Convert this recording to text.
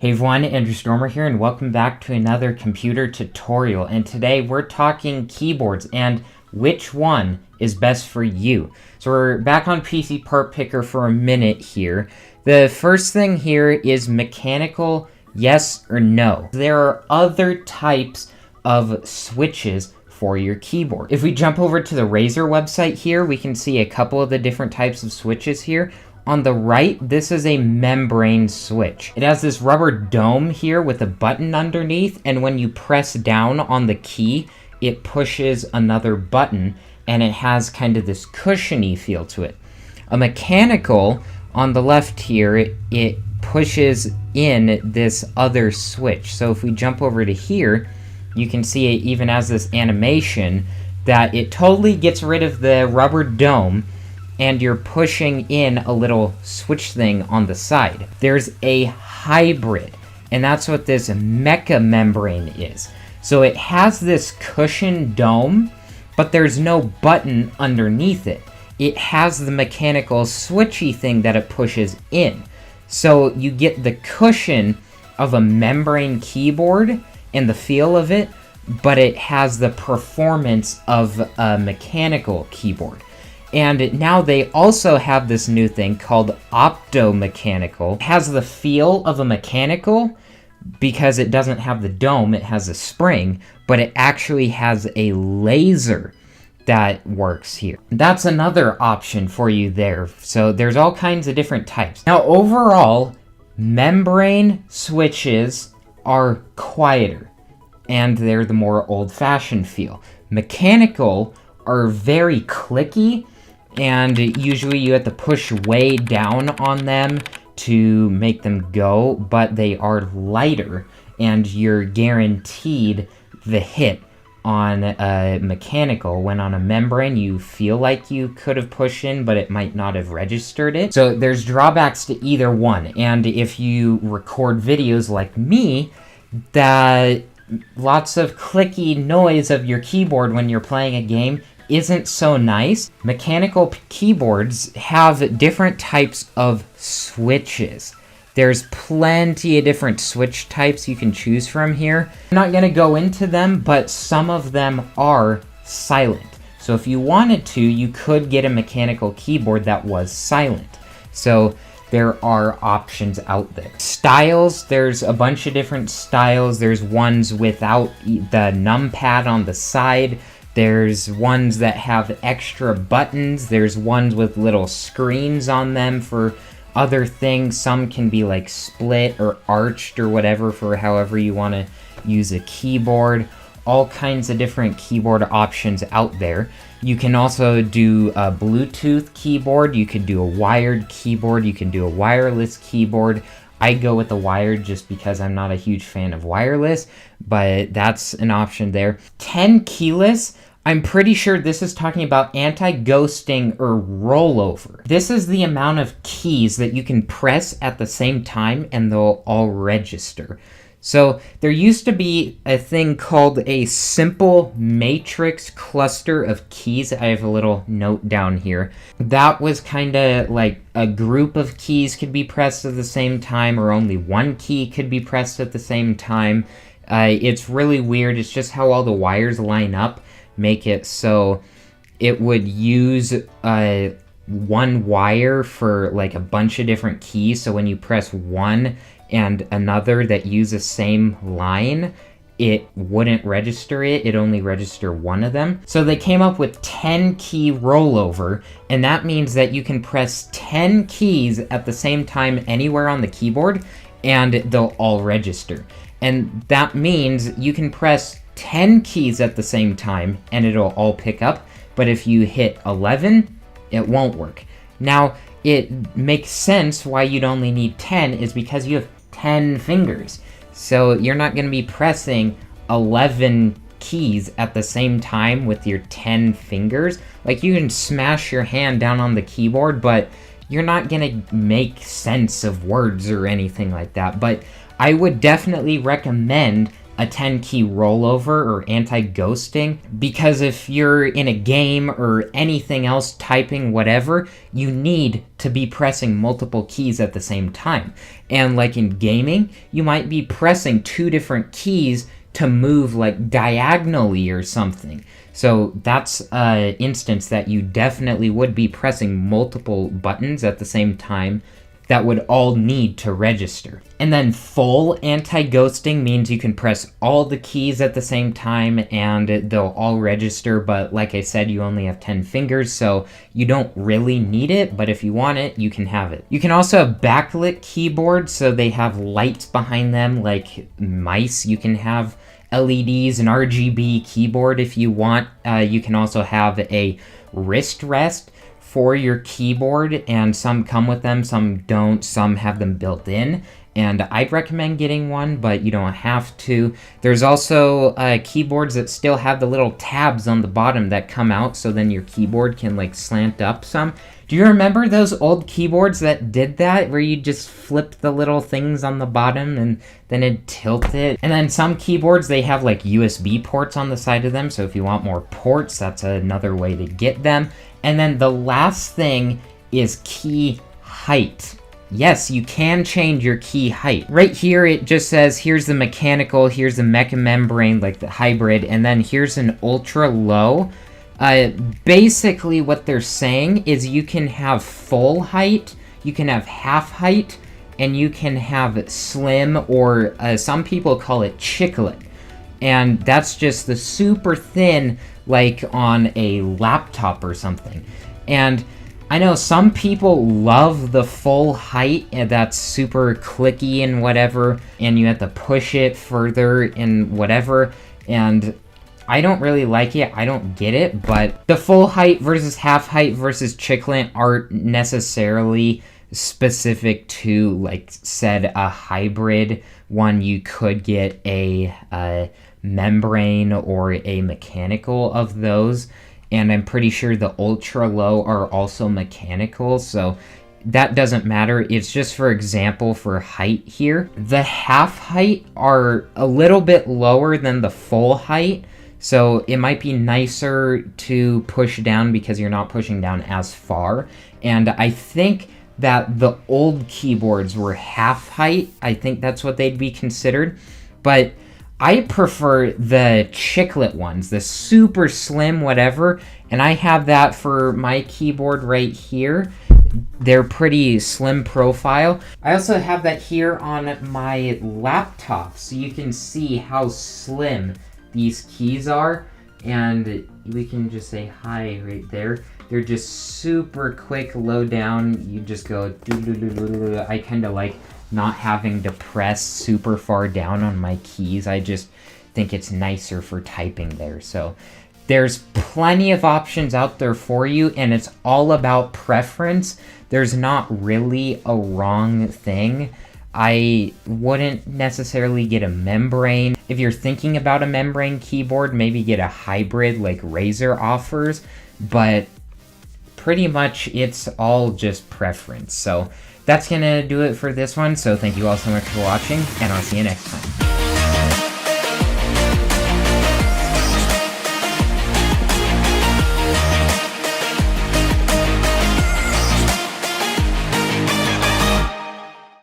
Hey everyone, Andrew Stormer here, and welcome back to another computer tutorial. And today we're talking keyboards and which one is best for you. So we're back on PC Part Picker for a minute here. The first thing here is mechanical, yes or no. There are other types of switches for your keyboard. If we jump over to the Razer website here, we can see a couple of the different types of switches here. On the right, this is a membrane switch. It has this rubber dome here with a button underneath, and when you press down on the key, it pushes another button, and it has kind of this cushiony feel to it. A mechanical, on the left here, it pushes in this other switch. So if we jump over to here, you can see it even has this animation that it totally gets rid of the rubber dome, and you're pushing in a little switch thing on the side. There's a hybrid, and that's what this mecha membrane is. So it has this cushion dome, but there's no button underneath it. It has the mechanical switchy thing that it pushes in. So you get the cushion of a membrane keyboard and the feel of it, but it has the performance of a mechanical keyboard. And now they also have this new thing called optomechanical. It has the feel of a mechanical because it doesn't have the dome, it has a spring, but it actually has a laser that works here. That's another option for you there. So there's all kinds of different types. Now overall, membrane switches are quieter, and they're the more old-fashioned feel. Mechanical are very clicky, and usually you have to push way down on them to make them go, but they are lighter, and you're guaranteed the hit on a mechanical. When on a membrane, you feel like you could have pushed in, but it might not have registered it. So there's drawbacks to either one, and if you record videos like me, that lots of clicky noise of your keyboard when you're playing a game isn't so nice. Mechanical keyboards have different types of switches. There's plenty of different switch types you can choose from here. I'm not going to go into them, but some of them are silent. So if you wanted to, you could get a mechanical keyboard that was silent. So there are options out there. Styles, there's a bunch of different styles. There's ones without the numpad on the side. There's ones that have extra buttons. There's ones with little screens on them for other things. Some can be like split or arched or whatever for however you want to use a keyboard. All kinds of different keyboard options out there. You can also do a Bluetooth keyboard. You could do a wired keyboard. You can do a wireless keyboard. I go with the wired just because I'm not a huge fan of wireless, but that's an option there. 10 keyless, I'm pretty sure this is talking about anti-ghosting or rollover. This is the amount of keys that you can press at the same time and they'll all register. So there used to be a thing called a simple matrix cluster of keys. I have a little note down here. That was kind of like a group of keys could be pressed at the same time, or only one key could be pressed at the same time. It's really weird. It's just how all the wires line up make it so it would use one wire for like a bunch of different keys. So when you press one and another that use the same line, it wouldn't register it. It'd only register one of them. So they came up with 10 key rollover, and that means that you can press 10 keys at the same time anywhere on the keyboard, and they'll all register. And that means you can press 10 keys at the same time, and it'll all pick up. But if you hit 11, it won't work. Now, it makes sense why you'd only need 10 is because you have 10 fingers. So you're not going to be pressing 11 keys at the same time with your 10 fingers. Like, you can smash your hand down on the keyboard, but you're not going to make sense of words or anything like that. But I would definitely recommend a 10 key rollover or anti-ghosting, because if you're in a game or anything else typing whatever, you need to be pressing multiple keys at the same time. And like in gaming, you might be pressing 2 different keys to move like diagonally or something. So that's an instance that you definitely would be pressing multiple buttons at the same time that would all need to register. And then full anti-ghosting means you can press all the keys at the same time and they'll all register, but like I said, you only have 10 fingers, so you don't really need it, but if you want it, you can have it. You can also have backlit keyboards, so they have lights behind them like mice. You can have LEDs and RGB keyboard if you want. You can also have a wrist rest for your keyboard, and some come with them, some don't, some have them built in, and I'd recommend getting one, but you don't have to. There's also keyboards that still have the little tabs on the bottom that come out, so then your keyboard can like slant up some. Do you remember those old keyboards that did that, where you just flip the little things on the bottom and then it'd tilt it? And then some keyboards, they have like USB ports on the side of them, so if you want more ports, that's another way to get them. And then the last thing is key height. Yes, you can change your key height. Right here, it just says, here's the mechanical, here's the mecha membrane, like the hybrid, and then here's an ultra low. Basically what they're saying is you can have full height, you can have half height, and you can have slim, or some people call it chiclet. And that's just the super thin, like on a laptop or something. And I know some people love the full height, and that's super clicky and whatever, and you have to push it further and whatever, and I don't really like it, I don't get it, but the full height versus half height versus chiclet aren't necessarily specific to, like, said, a hybrid one. You could get a membrane or a mechanical of those, and I'm pretty sure the ultra low are also mechanical, so that doesn't matter. It's just for example for height here. The half height are a little bit lower than the full height, so it might be nicer to push down because you're not pushing down as far. And I think that the old keyboards were half height. I think that's what they'd be considered, but I prefer the chiclet ones, the super slim whatever, and I have that for my keyboard right here. They're pretty slim profile. I also have that here on my laptop, so you can see how slim these keys are, and we can just say hi right there. They're just super quick, low down. You just go doo-doo-doo-doo-doo. I kind of like not having to press super far down on my keys. I just think it's nicer for typing there. So there's plenty of options out there for you, and it's all about preference. There's not really a wrong thing. I wouldn't necessarily get a membrane. If you're thinking about a membrane keyboard, maybe get a hybrid like Razer offers, but pretty much it's all just preference. So that's gonna do it for this one. So thank you all so much for watching, and I'll see you next time.